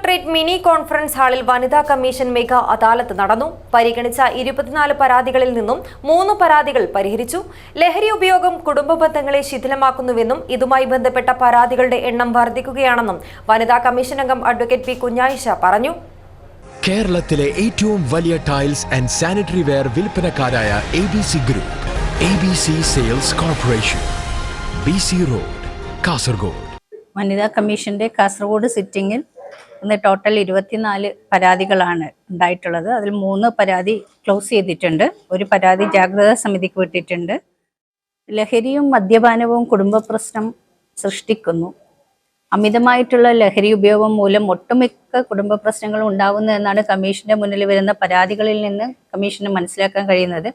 Collectorate mini conference ഹാളിൽ വനിതാ commission mega അദാലത്ത് നടന്നു. പരിഗണിച്ച 24 പരാതികളിൽ നിന്നും 3 പരാതികൾ പരിഹരിച്ചു. ലഹരി ഉപയോഗം കുടുംബ ബന്ധങ്ങളെ ശിഥിലമാക്കുന്നുവെന്നും ഇതുമായി ബന്ധപ്പെട്ട പരാതികളുടെ എണ്ണം വർദ്ധിക്കുകയാണെന്നും വനിതാ കമ്മീഷൻ അംഗം അഡ്വക്കേറ്റ് പി കുഞ്ഞായിഷ പറഞ്ഞു. കേരളത്തിലെ ഏറ്റവും വലിയ ടൈൽസ് ആൻഡ് സാനിറ്ററി വെയർ വിൽപ്പനക്കാരായ ABC group, ABC sales corporation, BC road, Kasaragod. വനിതാ കമ്മീഷന്റെ കാസർഗോഡ് സിറ്റിംഗിൽ ഇന്ന് ടോട്ടൽ 24 പരാതികളാണ് ഉണ്ടായിട്ടുള്ളത്. അതിൽ 3 പരാതി ക്ലോസ് ചെയ്തിട്ടുണ്ട്, ഒരു പരാതി ജാഗ്രതാ സമിതിക്ക് വിട്ടിട്ടുണ്ട്. ലഹരിയും മദ്യപാനവും കുടുംബ പ്രശ്നം സൃഷ്ടിക്കുന്നു. അമിതമായിട്ടുള്ള ലഹരി ഉപയോഗം മൂലം ഒട്ടുമിക്ക കുടുംബ പ്രശ്നങ്ങളും ഉണ്ടാകുന്നു എന്നാണ് കമ്മീഷന്റെ മുന്നിൽ വരുന്ന പരാതികളിൽ നിന്ന് കമ്മീഷന് മനസ്സിലാക്കാൻ കഴിയുന്നത്.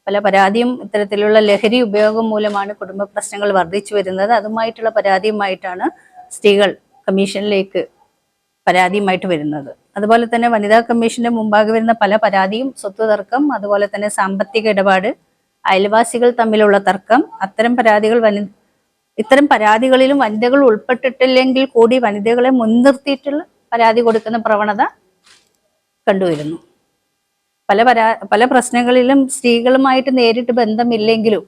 പല പരാതിയും ഇത്തരത്തിലുള്ള ലഹരി ഉപയോഗം മൂലമാണ് കുടുംബ പ്രശ്നങ്ങൾ വർദ്ധിച്ചു വരുന്നത്. അതുമായിട്ടുള്ള പരാതിയുമായിട്ടാണ് സ്ത്രീകൾ കമ്മീഷനിലേക്ക് പരാതിയുമായിട്ട് വരുന്നത്. അതുപോലെ തന്നെ വനിതാ കമ്മീഷന്റെ മുമ്പാകെ വരുന്ന പല പരാതിയും സ്വത്ത് തർക്കം, അതുപോലെ തന്നെ സാമ്പത്തിക ഇടപാട്, അയൽവാസികൾ തമ്മിലുള്ള തർക്കം, ഇത്തരം പരാതികളിലും വനിതകൾ ഉൾപ്പെട്ടിട്ടില്ലെങ്കിൽ കൂടി വനിതകളെ മുൻനിർത്തിയിട്ടുള്ള പരാതി കൊടുക്കുന്ന പ്രവണത കണ്ടുവരുന്നു. പല പ്രശ്നങ്ങളിലും സ്ത്രീകളുമായിട്ട് നേരിട്ട് ബന്ധമില്ലെങ്കിലും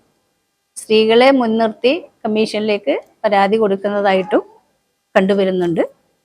സ്ത്രീകളെ മുൻനിർത്തി കമ്മീഷനിലേക്ക് പരാതി കൊടുക്കുന്നതായിട്ടും കണ്ടുവരുന്നുണ്ട്.